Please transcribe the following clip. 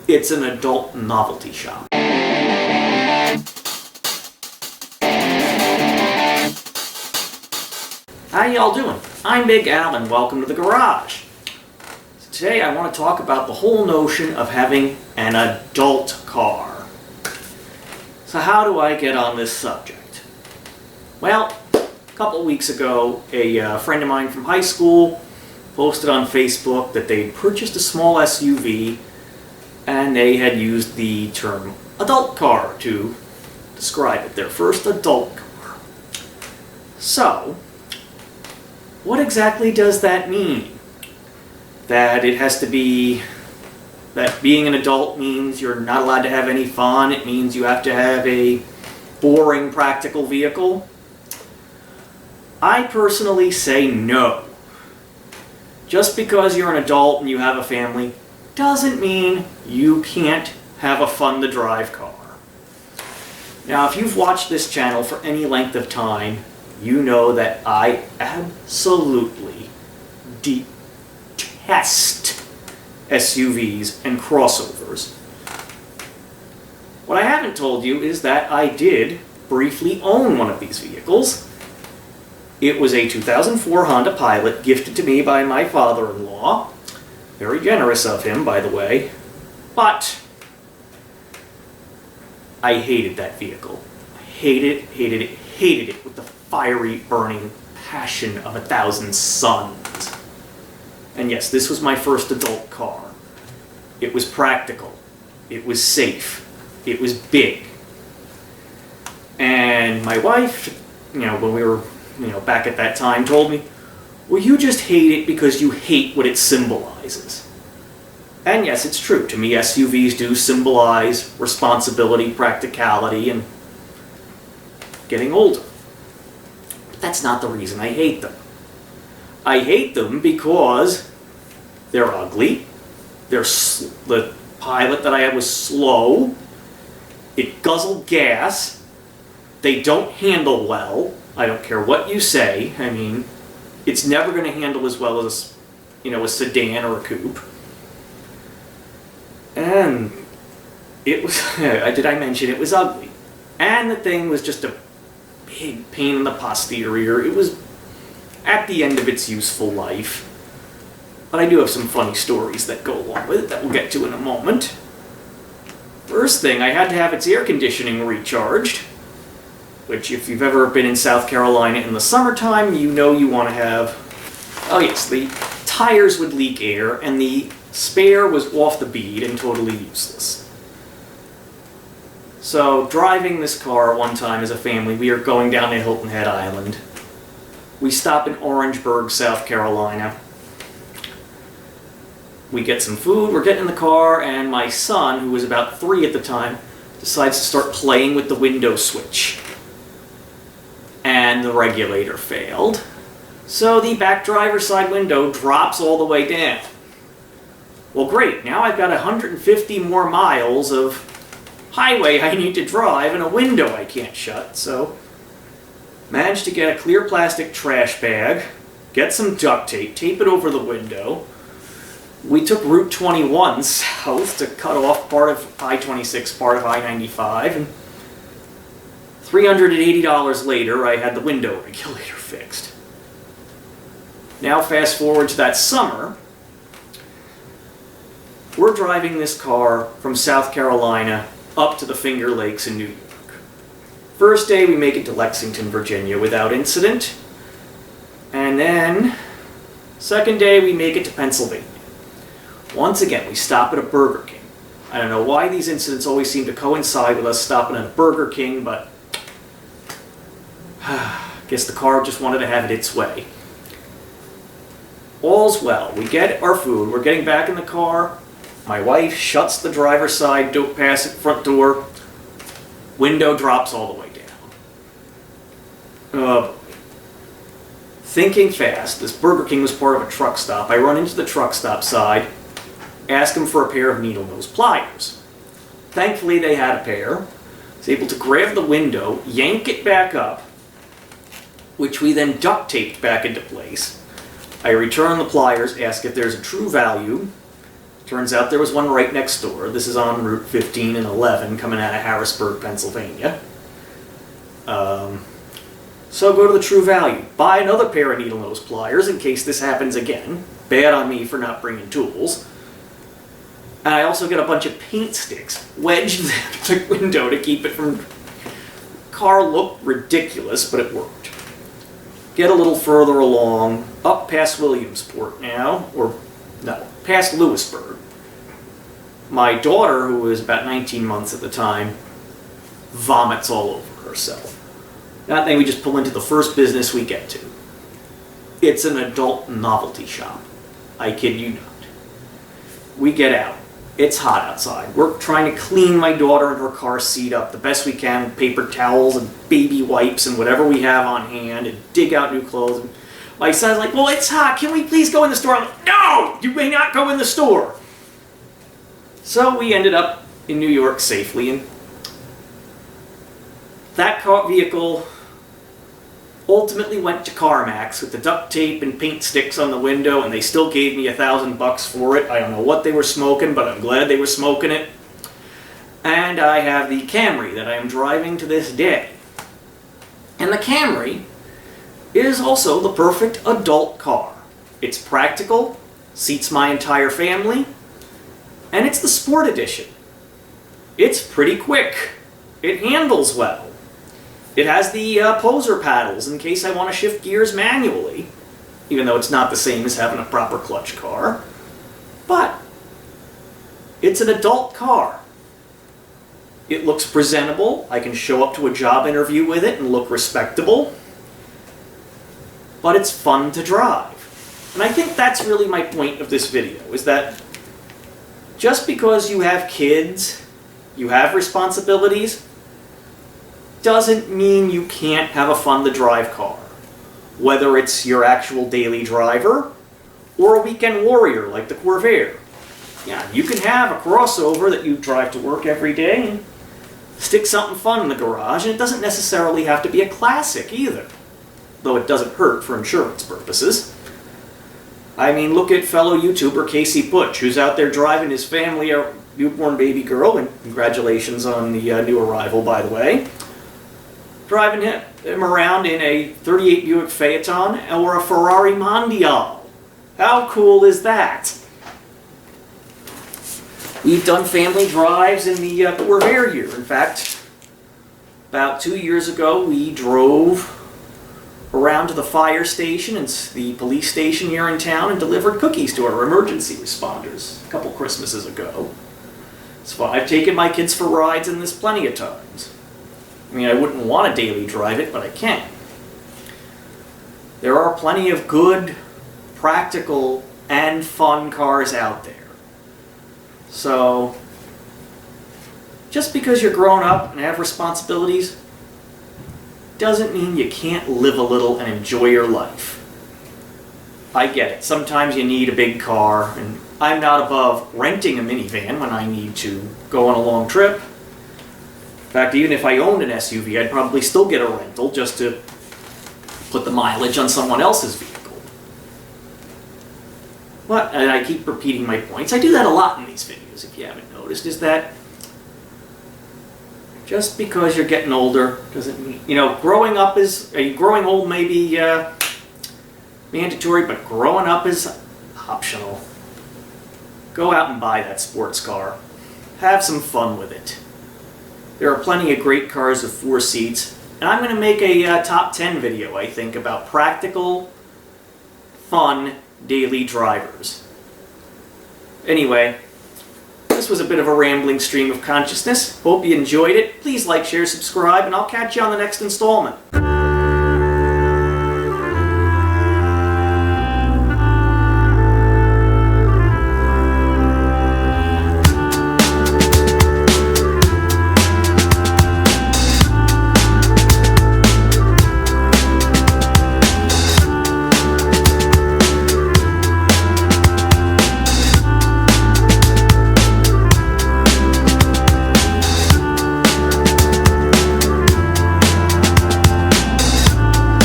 It's an adult novelty shop. How y'all doing? I'm Big Al and welcome to the garage. So today I want to talk about the whole notion of having an adult car. So how do I get on this subject? Well, a couple weeks ago, a friend of mine from high school posted on Facebook that they purchased a small SUV and they had used the term adult car to describe it, their first adult car. So, what exactly does that mean? That it has to be, that being an adult means you're not allowed to have any fun, it means you have to have a boring practical vehicle? I personally say no. Just because you're an adult and you have a family doesn't mean you can't have a fun-to-drive car. Now, if you've watched this channel for any length of time, you know that I absolutely detest SUVs and crossovers. What I haven't told you is that I did briefly own one of these vehicles. It was a 2004 Honda Pilot gifted to me by my father-in-law. Very generous of him, by the way. But I hated that vehicle. I hated it with the fiery, burning passion of 1,000 suns. And yes, this was my first adult car. It was practical. It was safe. It was big. And my wife, when we were back at that time, told me, well, you just hate it because you hate what it symbolizes. And yes, it's true. To me, SUVs do symbolize responsibility, practicality, and getting older. But that's not the reason I hate them. I hate them because they're ugly. The Pilot that I had was slow. It guzzled gas. They don't handle well. I don't care what you say. I mean, it's never going to handle as well as a sedan or a coupe. And it was, did I mention it was ugly? And the thing was just a big pain in the posterior. It was at the end of its useful life. But I do have some funny stories that go along with it that we'll get to in a moment. First thing, I had to have its air conditioning recharged. Which, if you've ever been in South Carolina in the summertime, you know you want to have... Oh yes, the tires would leak air, and the spare was off the bead and totally useless. So, driving this car one time as a family, we are going down to Hilton Head Island. We stop in Orangeburg, South Carolina. We get some food, we're getting in the car, and my son, who was about 3 at the time, decides to start playing with the window switch. And the regulator failed. So the back driver's side window drops all the way down. Well, great, now I've got 150 more miles of highway I need to drive and a window I can't shut, so managed to get a clear plastic trash bag, get some duct tape, tape it over the window. We took Route 21 south to cut off part of I-26, part of I-95, and $380 later, I had the window regulator fixed. Now fast forward to that summer, we're driving this car from South Carolina up to the Finger Lakes in New York. First day we make it to Lexington, Virginia without incident. And then, second day we make it to Pennsylvania. Once again, we stop at a Burger King. I don't know why these incidents always seem to coincide with us stopping at a Burger King, but I guess the car just wanted to have it its way. All's well. We get our food. We're getting back in the car. My wife shuts the driver's side front door. Window drops all the way down. Oh boy. Thinking fast, this Burger King was part of a truck stop. I run into the truck stop side, ask them for a pair of needle nose pliers. Thankfully they had a pair. I was able to grab the window, yank it back up, which we then duct taped back into place. I return the pliers, ask if there's a true value, Turns out there was one right next door. This is on Route 15 and 11 coming out of Harrisburg, Pennsylvania. So go to the True Value. Buy another pair of needle nose pliers in case this happens again. Bad on me for not bringing tools. And I also get a bunch of paint sticks. Wedged the window to keep it from... Car looked ridiculous, but it worked. Get a little further along, up past Williamsport now, or no, past Lewisburg. My daughter, who was about 19 months at the time, vomits all over herself. That thing we just pull into the first business we get to. It's an adult novelty shop. I kid you not. We get out. It's hot outside. We're trying to clean my daughter and her car seat up the best we can with paper towels and baby wipes and whatever we have on hand and dig out new clothes. And my son's like, well, it's hot. Can we please go in the store? I'm like, no! You may not go in the store. So we ended up in New York safely, and that vehicle ultimately went to CarMax with the duct tape and paint sticks on the window, and they still gave me $1,000 for it. I don't know what they were smoking, but I'm glad they were smoking it. And I have the Camry that I am driving to this day. And the Camry is also the perfect adult car. It's practical, seats my entire family, and it's the Sport Edition. It's pretty quick. It handles well. It has the poser paddles in case I want to shift gears manually, even though it's not the same as having a proper clutch car. But it's an adult car. It looks presentable. I can show up to a job interview with it and look respectable. But it's fun to drive. And I think that's really my point of this video, is that just because you have kids, you have responsibilities, doesn't mean you can't have a fun-to-drive car. Whether it's your actual daily driver or a weekend warrior like the Corvair. Yeah, you can have a crossover that you drive to work every day and stick something fun in the garage, and it doesn't necessarily have to be a classic either. Though it doesn't hurt for insurance purposes. I mean, look at fellow YouTuber Casey Butch, who's out there driving his family a newborn baby girl, and congratulations on the new arrival, by the way. Driving him around in a 38 Buick Phaeton or a Ferrari Mondial. How cool is that? We've done family drives in the Corvair here. In fact, about 2 years ago, we drove around to the fire station and the police station here in town and delivered cookies to our emergency responders a couple Christmases ago. So I've taken my kids for rides in this plenty of times. I mean, I wouldn't want to daily drive it, but I can. There are plenty of good, practical, and fun cars out there. So, just because you're grown up and have responsibilities doesn't mean you can't live a little and enjoy your life. I get it. Sometimes you need a big car, and I'm not above renting a minivan when I need to go on a long trip. In fact, even if I owned an SUV, I'd probably still get a rental just to put the mileage on someone else's vehicle. But, and I keep repeating my points, I do that a lot in these videos, if you haven't noticed, is that just because you're getting older doesn't mean, growing old may be mandatory, but growing up is optional. Go out and buy that sports car. Have some fun with it. There are plenty of great cars with 4 seats, and I'm going to make a top 10 video, I think, about practical, fun, daily drivers. Anyway, this was a bit of a rambling stream of consciousness. Hope you enjoyed it. Please like, share, subscribe, and I'll catch you on the next installment.